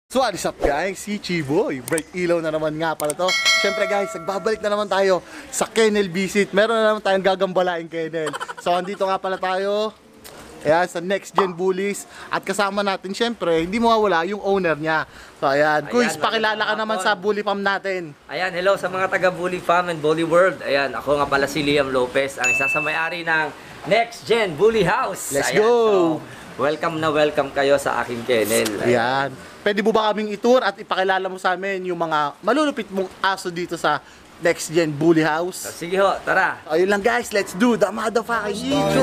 So what is up guys, si Chiboy. Break ilaw na naman nga pala to. Siyempre guys, nagbabalik na naman tayo sa kennel visit. Meron na naman tayong gagambalaing kennel. So andito nga pala tayo, ayan, sa Next Gen Bullies. At kasama natin siyempre, hindi mawawala yung owner niya. So ayan, Kuis, pakilala ka naman sa bully farm natin. Ayan, hello sa mga taga Bully Farm and Bully World. Ayan, ako nga pala si Liam Lopez, ang isa sa may-ari ng Next Gen Bully House. Let's Ayan, go! So, welcome kayo sa aking kennel. Ayan. Pwede mo ba kaming itur at ipakilala mo sa amin yung mga malulupit mong aso dito sa Next Gen Bully House? So, sige ho, tara. Ayun lang guys, let's do the motherfucking intro!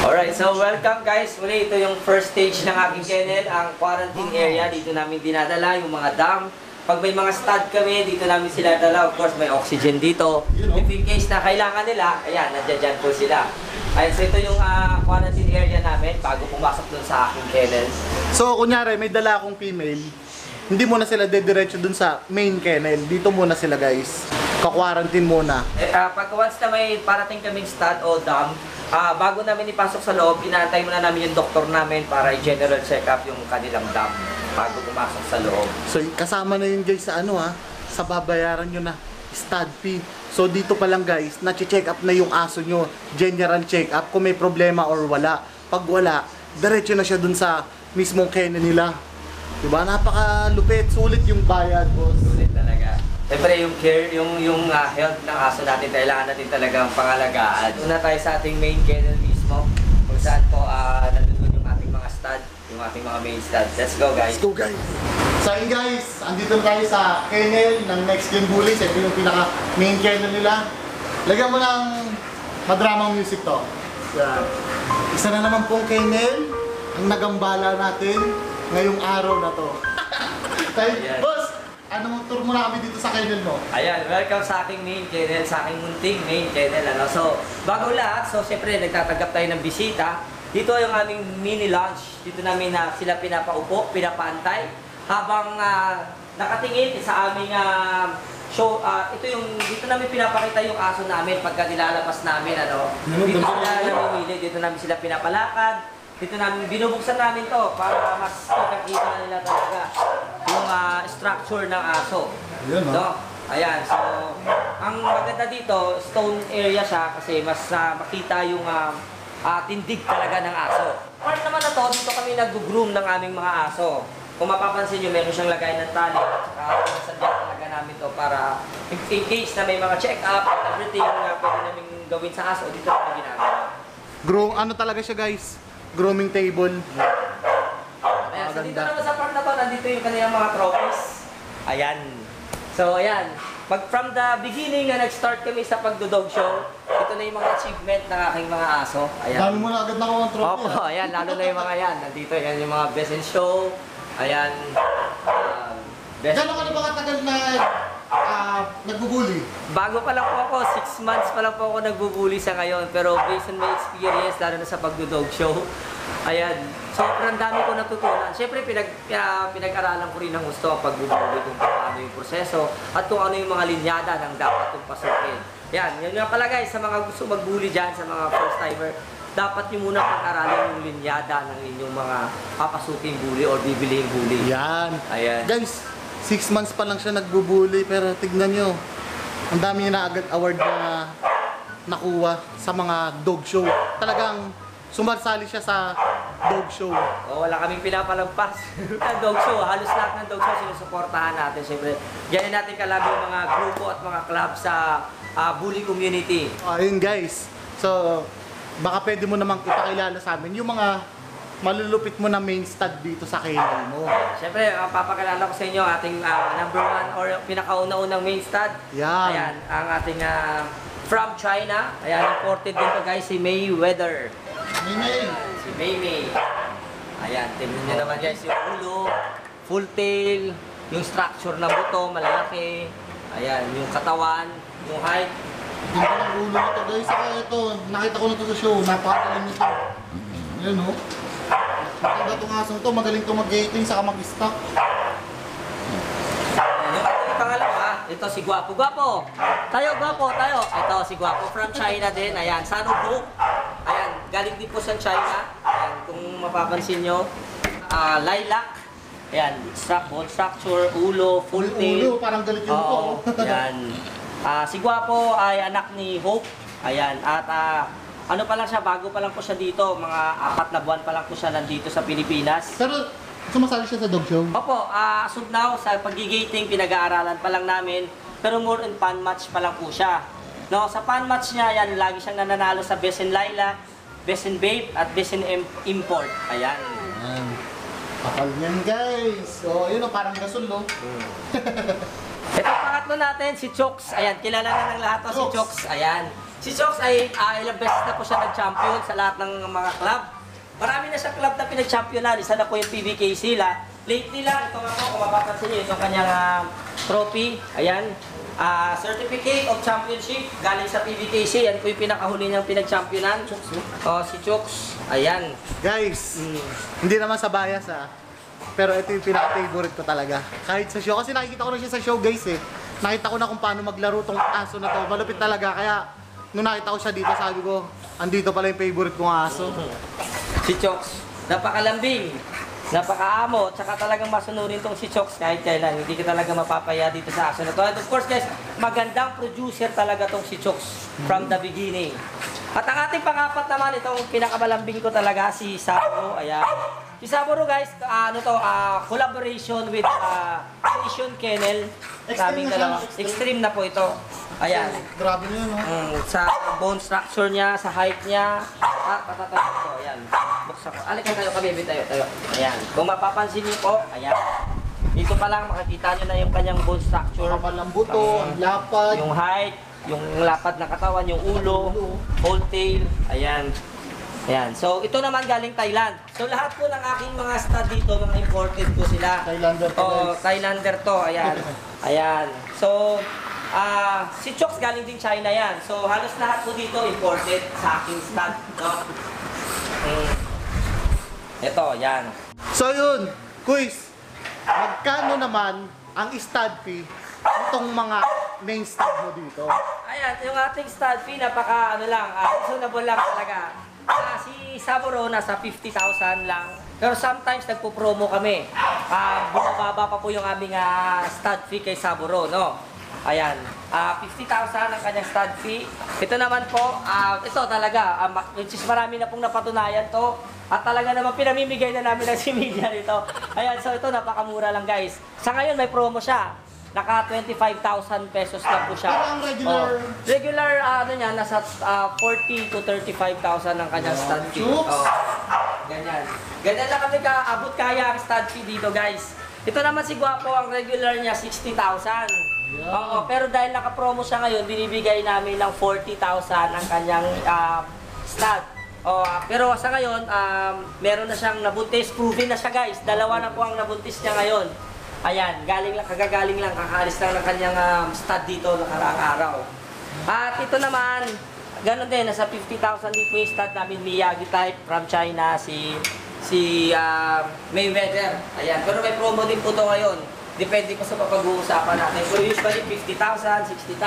Alright, so welcome guys. Muli, ito yung first stage ng aking kennel, ang quarantine area. Dito namin dinadala yung mga dam. Pag may mga stud kami, dito namin sila dala. Of course, may oxygen dito. If in case na kailangan nila, ayan, nandiyan po sila. Ayan, so ito yung quarantine area namin bago pumasok dun sa aking kennel. So, kunyari, may dala akong female, hindi muna sila dediretso dun sa main kennel. Dito muna sila, guys. Ka-quarantine muna. Pag once na may parating kaming stud o dam, bago namin ipasok sa loob, inaantay muna namin yung doktor namin para i-general check-up yung kanilang dam bago pumasok sa loob. So, kasama na yun, guys, sa sa babayaran nyo na stud fee. So, dito pa lang, guys, na-check up na yung aso nyo. General check-up kung may problema or wala. Pag wala, diretso na siya dun sa mismong kennel nila. Diba? Napakalupit. Sulit yung bayad, boss. Sulit talaga. Siyempre yung care, yung health ng aso natin, kailangan natin talagang pangalagaan. Una tayo sa ating main kennel mismo, kung saan po nandun yung ating mga stud, yung ating mga main stud. Let's go guys! Let's go, guys! So yun guys, andito na tayo sa kennel ng Next Gen Bullies. Ito yung pinaka main kennel nila. Lagyan mo ng madramang music to. Yan. Isa na naman pong kennel ang nagambala natin ngayong araw na to. Ayan. Boss, anong tour mo na kami dito sa kennel mo? Ayan, welcome sa aking main kennel, sa aking munting main kennel. So, bago lahat, so siyempre nagtatanggap tayo ng bisita. Dito yung aming mini lounge. Dito namin sila pinapaupo, pinapaantay. Habang nakatingin sa aming show, dito namin pinapakita yung aso namin pagka nilalabas namin. Dito sila namimili, dito namin sila pinapalakad. Dito namin, binubuksan namin to para mas makikita nila talaga yung structure ng aso. Ayan, no? Ayan, so ang maganda dito, stone area siya kasi mas makita yung tindig talaga ng aso. Part naman na to, dito kami nag-groom ng aming mga aso. Kung mapapansin nyo, meron siyang lagay ng tali at saka nasadya talaga namin to para in case na may mga check-up at everything na pwede namin gawin sa aso, dito namin ginagawa. Ano talaga siya, guys? Grooming table. Ayan, so dito naman sa part na to, nandito yung kanilang mga trophies. Ayan. So ayan, from the beginning na nag-start kami sa pagdo-dog show, ito na yung mga achievement ng aking mga aso. Ayan. Dami mo na agad nakuha ang trophy. Opo, ayan, lalo na yung mga yan. Nandito yan yung mga best in show. Ayan. Gano'n ka na ba katagal na nagbubuli? Bago pa lang po ako, 6 months pa lang po ako nagbubuli sa ngayon. Pero based on my experience, lalo na sa pagdo-dog show, ayan, sobrang dami ko natutunan. Siyempre, pinag-aralan ko rin ng gusto ang pagbubuli, kung paano yung proseso, at kung ano yung mga linyada ng dapat kong pasukin. Yan, yun nga pala guys, sa mga gusto magbuli dyan, sa mga first timer, dapat nyo muna pag-aralan yung linyada ng inyong mga papasuking bully or bibilihing bully. Yan. Ayan. Guys, 6 months pa lang siya nagbubuli, pero tignan nyo, ang dami niya na agad award na nakuha sa mga dog show. Talagang sumarsali siya sa dog show. Wala kaming pinapalampas ng dog show. Halos lahat ng dog show sinusuportahan natin. Siyempre, ganyan natin kalagi yung mga grupo at mga club sa bully community. Ayun guys, so baka pwede mo namang ipakilala sa amin yung mga malulupit mo na main stud dito sa kennel mo. Siyempre, papakilala ko sa inyo ating number 1 or pinakauna-unang main stud. Yan. Ayan, ang ating from China. Ayan, imported din to guys, si Mayweather. Si Maymay. Ayan, tingnan nyo naman guys yung ulo, full tail, yung structure ng buto, malalaki. Ayan, yung katawan, yung height. Hindi pa ng ulo nito guys. Saka ito, nakita ko na ito sa show. Napakagaling nito. Ayan o. Maganda itong asong to. Magaling ito mag-gating saka mag-stock. Ayan, yung ating pangalawa, ito si Guapo. Guapo! Tayo, Guapo, tayo. Ito si Guapo from China din. Ayan, Sanobu. Ayan, galing din po sa China. Ayan, kung mapapansin nyo. Lilac. Ayan, bone structure, ulo, full tail. Ulo, parang galit yung Oo, ulo. ayan. Si Guapo ay anak ni Hope. Ayan, at ano pa lang siya, bago pa lang po siya dito. Mga 4 na buwan pa lang po siya nandito sa Pilipinas. Pero sumasali siya sa dog show. Opo, as of now, sa pag-gating, pinag-aaralan pa lang namin. Pero more on pan match pa lang po siya. No, sa pan match niya, yan, lagi siyang nananalo sa Best in Lilac, Best in Babe, at Best in Import. Ayan. Ayan. Kapal niyan guys. So, yun o, parang gasol no. Ito pangatlo natin, si Chooks. Ayan, kilala na ng lahat to, si Chooks. Ayan. Si Chooks ay ilang beses na po siya nag-champion sa lahat ng mga club. Marami na sa club na pinag-championan. Isa na po yung PBKC la. Lately lang, ito nga po, kung mapapansin nyo, itong kanyang trophy. Ayan. Certificate of Championship galing sa PBKC. Yan po yung pinakahuli niyang pinag-championan. Si Chooks. Ayan. Guys, hindi naman sa bias pero ito yung pinaka-favorite ko talaga. Kahit sa show, kasi nakikita ko na siya sa show guys eh. Nakita ko na kung paano maglaro tong aso na to. Malupit talaga, kaya nung nakita ko siya dito, sabi ko, andito pala yung favorite kong aso. Si Chooks, napakalambing, napakaamo, tsaka talagang masunurin tong si Chooks kahit kailan. Hindi ka talaga mapapaya dito sa aso na to. And of course guys, magandang producer talaga tong si Chooks from the beginning. At ang ating pangapat naman, itong pinakamalambing ko talaga, si Saburo. Ayan. Si Saburo guys, collaboration with Asian Kennel. Extreme na Dalawa. siya. Extreme na po ito. Ayan. Grabe na yun, no? Sa bone structure niya, sa height niya. Patatayo ko. Ayan. Buksan ko. Alikan tayo, kabibi tayo. Ayan. Kung mapapansin niyo po, ayan. Dito pa lang makikita niyo na yung kanyang bone structure. Kapal ng buto, ang lapad. Yung height, yung lapad ng katawan, yung ulo, whole tail. Ayan. Ayan. So, ito naman galing Thailand. So, lahat po ng aking mga stud dito, mga imported po sila. Thailander to, guys. Thailander to. Ayan. Ayan. So, si Chooks galing din China yan. So, halos lahat po dito imported sa aking stud. No? Ito, yan. So yun, quiz. Magkano naman ang stud fee itong mga main stud mo dito? Ayan, yung ating stud fee, reasonable lang talaga. Si Saburo nasa 50,000 lang. Pero sometimes nagpo-promo kami. Bumababa pa po yung aming stud fee kay Saburo, no? Ayan, 50,000 ang kanyang stud fee. Ito naman po, ito talaga, which is marami na pong napatunayan to. At talaga naman pinamimigay na namin ng similya nito. Ayan, so ito napakamura lang guys. Sa ngayon may promo siya. Naka 25,000 pesos lang po siya. Pero ang regular... Regular, niya, nasa 40 to 35,000 ang kanyang stud fee. Ganyan. Ganyan lang kami abot kaya ang stud fee dito guys. Ito naman si Guapo, ang regular niya 60,000. Oo, pero dahil naka-promo siya ngayon, binibigay namin ng 40,000 ang kanyang stud. Pero sa ngayon, meron na siyang nabuntis. Proven na siya guys. 2 na po ang nabuntis niya ngayon. Ayan, kagagaling lang, kakaalis lang ng kanyang stud dito nakaraang araw. At ito naman, ganun din, nasa 50,000 din po yung stud namin, Miyagi type from China, si Mayweather. Ayan, pero may promo din po ito ngayon. Depende po sa papag-uusapan natin. Pero usually 50,000, 60,000,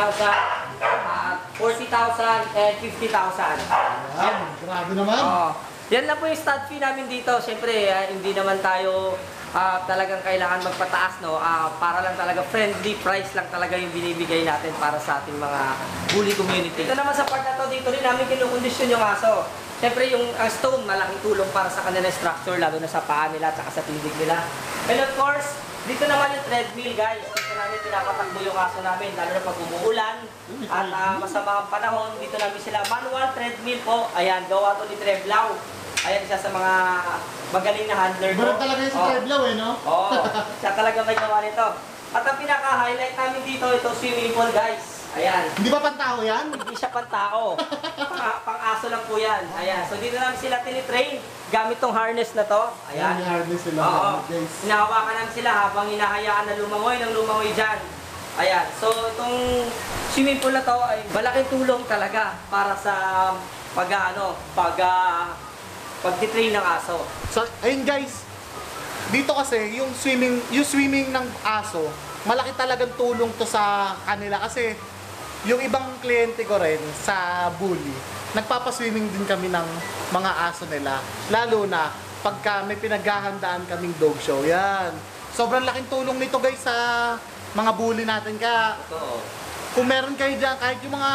40,000, and 50,000. Ayan, grabe naman. Yan lang po yung stud fee namin dito. Siyempre, hindi naman tayo talagang kailangan magpataas, no? Para lang talaga friendly price lang talaga yung binibigay natin para sa ating mga bully community. Ito naman sa part na to, dito rin namin kinukondisyon yung aso. Siyempre, yung stone, malaking tulong para sa kanilang structure, lalo na sa paa nila at sa tindig nila. And of course, dito naman yung treadmill, guys. Dito namin pinapatakbo yung aso namin, lalo na pag umuulan at masama ang panahon. Dito namin sila manual treadmill po. Ayan, gawa to ni Treblaw. Ayan, isa sa mga magaling na handler ko. Barang talaga yung si Treblaw eh, no? Oo, siya talaga may gawa nito. At ang pinaka-highlight namin dito, ito swimming pool, guys. Ayan. Hindi ba pantao yan? Hindi siya pantao. Pang-aso lang po yan. Ayan. So dito namin sila tinitrain gamit tong harness na to. Ayan. May harness sila. Oo. Guys. Hinahawakan namin sila habang hinahayaan na lumangoy ng lumangoy dyan. Ayan. So itong swimming pool na to ay malaking tulong talaga para sa pag-train ng aso. So, ayun guys. Dito kasi, yung swimming ng aso, malaki talagang tulong to sa kanila kasi yung ibang kliyente ko rin sa Bully, nagpapaswimming din kami ng mga aso nila. Lalo na pagka may pinaghahandaan kaming dog show. Yan. Sobrang laking tulong nito guys sa mga bully natin. Kaya Totoo. kung meron kayo dyan, kahit yung mga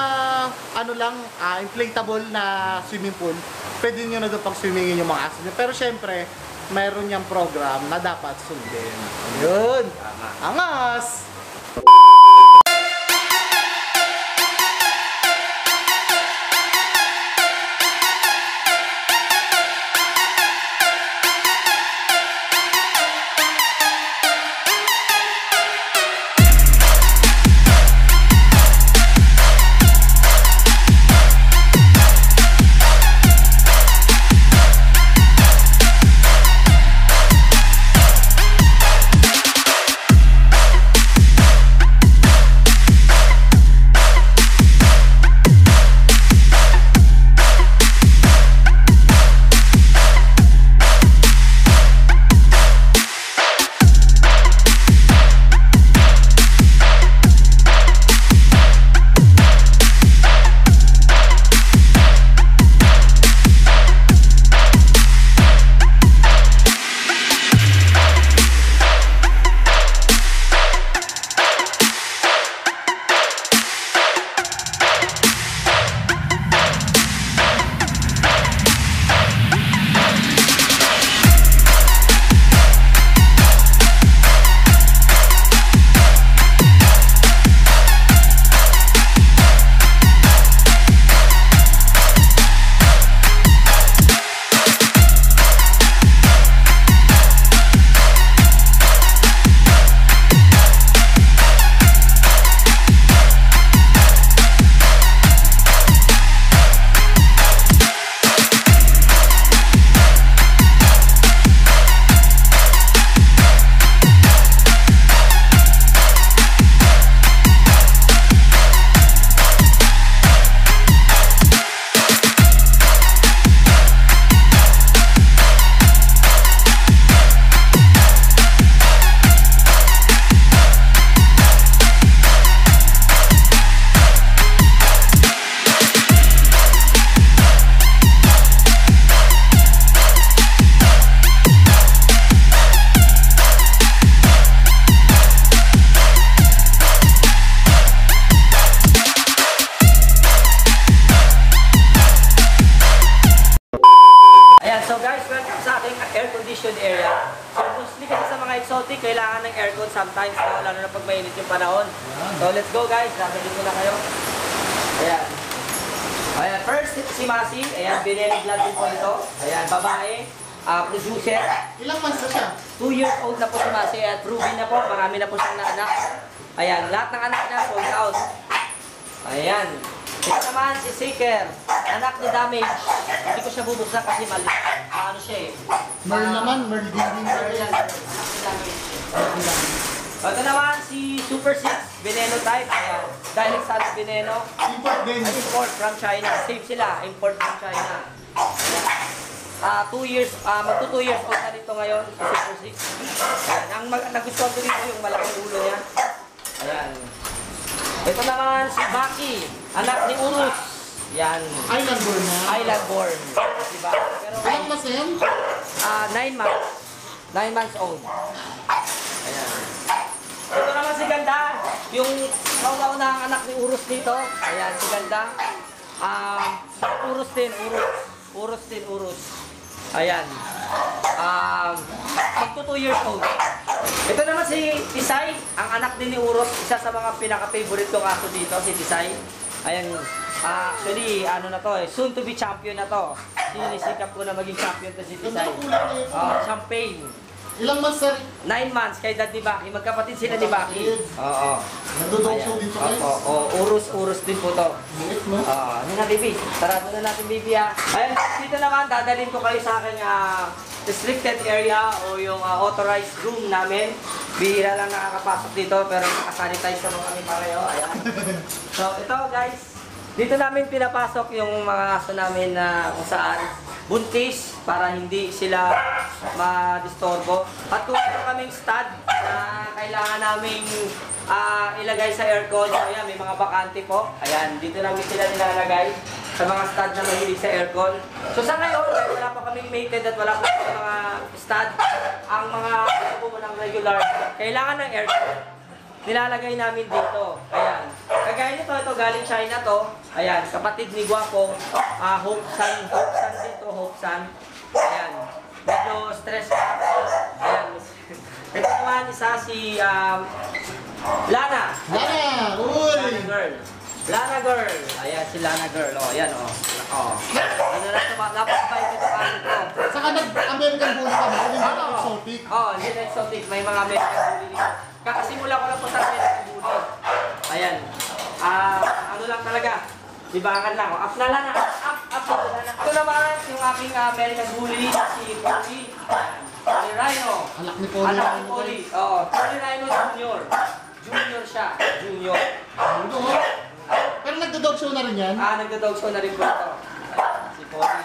ano lang, inflatable na swimming pool, pwede nyo na doon pag-swimmingin yung mga aso nyo. Pero syempre, meron niyang program na dapat sundin. Yun. Tama. Angas! air-conditioned area. So, mostly kasi sa mga exotic, kailangan ng aircon sometimes, no? Lalo na pag mainit yung panahon. So, let's go guys. Nabalik ko na kayo. Ayan. Ayan, first si Masi. Ayan, binelig lang din po ito. Ayan, babae. Producer. Ilang months na siya? 2 years old na po si Masi. At proven na po. Marami na po siyang naanak. Ayan, lahat ng anak niya sold out. Ayan. Ito naman si Seeker. Anak ni Damage. Hindi ko siya bubuksan kasi mali. Ano siya eh. Merl naman, Merl din. Ito naman si Super 6. Veneno type. Ayan. Direct Sans Veneno. Import din. Import from China. Same sila. Import from China. 2 years, magto 2 years old na dito ngayon. Si Super 6. Ayan. Ang nagustuhan ko dito yung malaking ulo niya. Ayan. Ito naman si Baki. Anak ni Urus. Yan. Island born na. Island born. Diba? Pero Ilang months na yan? 9 months. 9 months old. Ayan. Ito naman si Ganda. Yung kauna ang anak ni Urus dito. Ayan, si Ganda. Urus din, Urus. Urus din, Urus. Ayan. Magto 2 years old. Ito naman si Tisay, ang anak din ni Urus. Isa sa mga pinaka-favorite kong aso dito, si Tisay. Ayan. Actually, ano na to eh, soon to be champion na to. Sinisikap ko na maging champion to si Tisay. Champagne. Ilang months na? 9 months kay Dad ni Baki. Magkapatid sila ni Baki. Oo. Nagdodogso dito guys. Oo, urus din po to. Liit no? Ano na, baby? Sarado na natin, baby, ha? Ayan, dito naman, dadalhin ko kayo sa aking restricted area o yung authorized room namin. Bihira lang nakakapasok dito, pero nakasanitize naman kami pareho. Ayan. So, ito, guys. Dito namin pinapasok yung mga aso namin na kung saan buntis para hindi sila ma-disturbo. At kung ito kaming stud na kailangan naming ilagay sa aircon. So ayan, may mga bakante po. Ayan, dito namin sila nilalagay sa mga stud na mahilig sa aircon. So sa ngayon, dahil wala pa kaming mated at wala pa kaming mga stud, ang mga po ng regular, kailangan ng aircon. Nilalagay namin dito. Ayan. Kagaya nito, ito galing China to. Ayan, kapatid ni Guapo. Hope Sun dito, Hope Sun. Ayan. Medyo stress pa. Ayan. Ito naman isa si Lana. Lana! Uy! Lana Girl. Lana Girl. Ayan, si Lana Girl. Oh, ayan, oh. Oh. Ano na ito, napakabait ito kami ko. Saka nag-American Bully kami, hindi na exotic. Oh, hindi na exotic. May mga American Bully dito. Kakasimula ko lang po sa American Bully. Ayan. Ano lang talaga. Libangan lang. Up na lang. Up na lang. Ito naman yung aking American Bully, si Polly. Polly Rhino. Anak ni Polly. Anak ni Polly. Oo. Polly Rhino Junior. Junior siya. Junior. Ano? Pero nagdo-dog show na rin yan? Nagda-dog show na rin po ito. Si Polly. Ayan.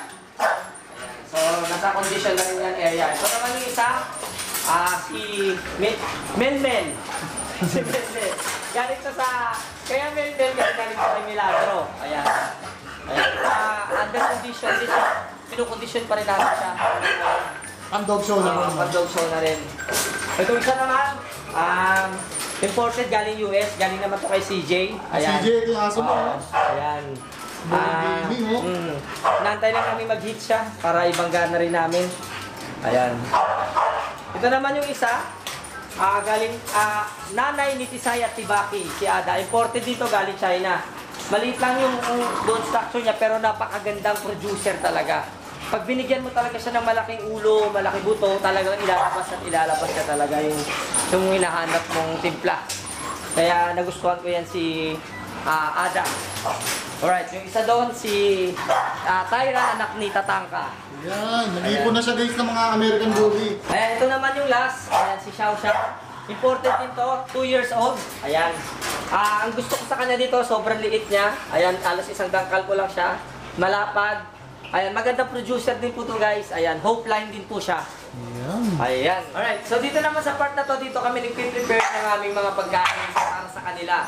So, nasa condition na rin yan area. Ito naman yung isa. Si Melmel. Si Melmel. Galing to sa... Kaya Melmel galing to kay Milagro. Ayan. Ayan. Under condition din siya. Pinukondisyon pa rin natin siya. Ang dog show na rin. Ang dog show na rin. Ito isa naman. Imported galing US. Galing naman to kay CJ. Ayan. CJ, ito yung aso mo. Ayan. Baby mo. Nantay lang kami mag-hit siya para ibangga na rin namin. Ayan. Ito naman yung isa. Galing nanay ni Tisay at Tibaki, si Ada. Imported dito galing China. Maliit lang yung bone structure niya pero napakagandang producer talaga. Pag binigyan mo talaga siya ng malaking ulo, malaki buto, talagang ilalabas siya talaga yung hinahanap mong timpla. Kaya nagustuhan ko yan si Ada. Alright, yung isa doon si Tyra, anak ni Tatanka. Yan, nag-iipon na siya guys ng mga American Bully. Ayan, ito naman yung last. Ayan, si Xiao Xiao. Imported din to, 2 years old. Ayan. Ang gusto ko sa kanya dito, sobrang liit niya. Ayan, alas isang dangkal ko lang siya. Malapad. Ayan, magandang producer din po to guys. Ayan, Hope Line din po siya. Yan. Ayan. Alright, so dito naman sa part na to, dito kami nagpe-prepare ng aming mga pagkain para sa kanila.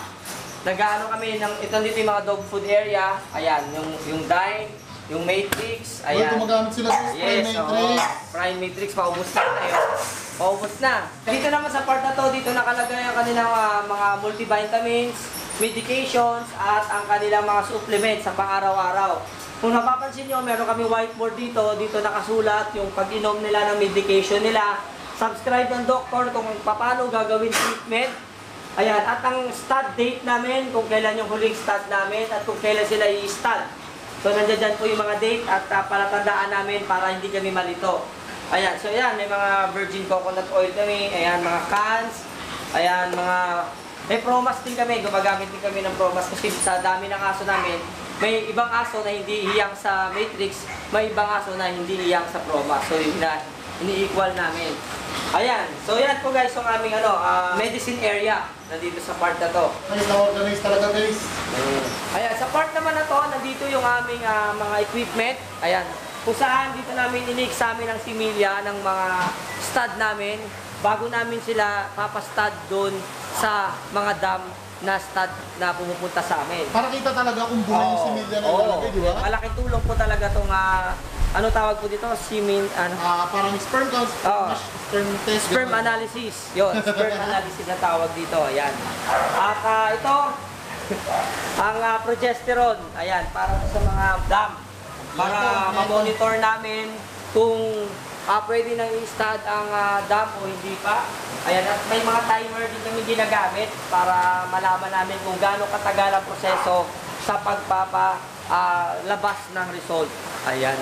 Nag-ano kami, ito dito yung mga dog food area. Ayan, yung dine, yung matrix. Ayan. Well, gumagamit sila sa Yes, Matrix. Prime Matrix, paubos na tayo. Paubos na. Dito naman sa part na to, dito nakalagay ang kanilang mga multivitamins, medications, at ang kanilang mga supplements sa pang-araw-araw. Kung napapansin nyo, meron kami whiteboard dito. Dito nakasulat yung pag-inom nila ng medication nila. Subscribe ng doktor kung paano gagawin treatment. Ayan, at ang stud date namin, kung kailan yung huling stud namin, at kung kailan sila i-stud. So, nandiyan dyan po yung mga date at palatandaan namin para hindi kami malito. Ayan, so ayan, may mga virgin coconut oil kami, ayan, mga cans, ayan, may promas din kami, gumagamit din kami ng promas kasi sa dami ng aso namin, may ibang aso na hindi hiyang sa matrix, may ibang aso na hindi hiyang sa promas. So, ini-equal namin. Ayan, so yan po guys, yung aming medicine area nandito sa part na to. Ay, na-organize talaga guys. Ayan, sa part naman na to, nandito yung aming mga equipment. Ayan, kung saan dito namin ini-examine ang similya ng mga stud namin bago namin sila papastud doon sa mga dam na stud na pumupunta sa amin. Para kita talaga kung buhay yung similya na ilalagay, di ba? Malaking tulong po talaga itong, ano tawag po dito? Parang sperm count, sperm test. Sperm analysis. Yun, sperm analysis na tawag dito. Ayan. At ito, ang progesterone. Ayan, para sa mga dam. Para ma-monitor namin kung pwede nang i-stud ang dam o hindi pa. Ayan, at may mga timer din kami ginagamit para malaman namin kung gaano katagal ang proseso sa labas ng result. Ayan.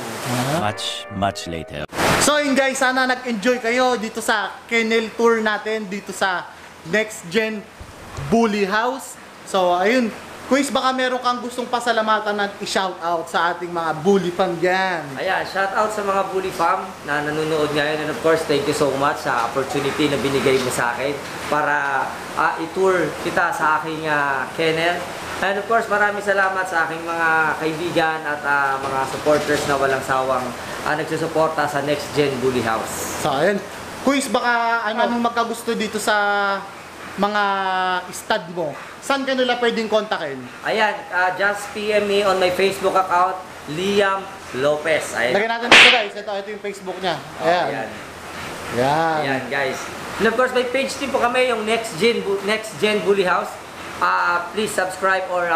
Much later. So yun guys, sana nag-enjoy kayo dito sa kennel tour natin dito sa Next Gen Bully House. So ayun, Quiz, baka meron kang gustong pasalamatan at i-shoutout sa ating mga bully fam dyan. Ayan, shoutout sa mga bully fam na nanonood ngayon. And of course, thank you so much sa opportunity na binigay mo sa akin para i-tour kita sa aking kennel. And of course, maraming salamat sa aking mga kaibigan at mga supporters na walang sawang nagsusuporta sa Next Gen Bully House. So, ayun. Quiz, baka anong magkagusto dito sa mga stud mo? Saan ka nila pwedeng kontakin? Ayan, just PM me on my Facebook account, Liam Lopez. Ayan. Lagyan natin dito guys. Ito yung Facebook niya. Ayan. Ayan. Yan. Ayan, guys. And of course, may page din po kami, yung Next Gen Bully House. Please subscribe or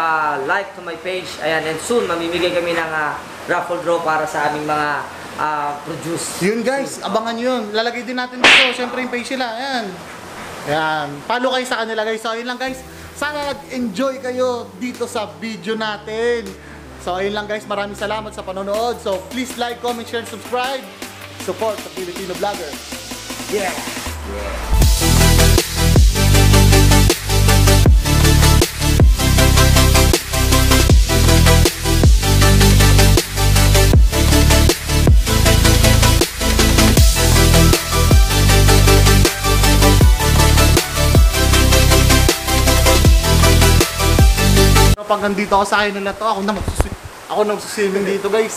like to my page. Ayan, and soon mamimigay kami ng raffle draw para sa aming mga produce. Yun guys, abangan yun. Lalagay din natin dito. Siyempre yung page nila. Ayan. Ayan. Follow kayo sa kanila guys. So ayun lang guys. Sana nag-enjoy kayo dito sa video natin. So ayun lang guys. Maraming salamat sa panonood. So please like, comment, share, and subscribe. Support sa Filipino Vlogger. Yeah! Pag nandito ako sa akin nila to, ako na magsusimming dito guys.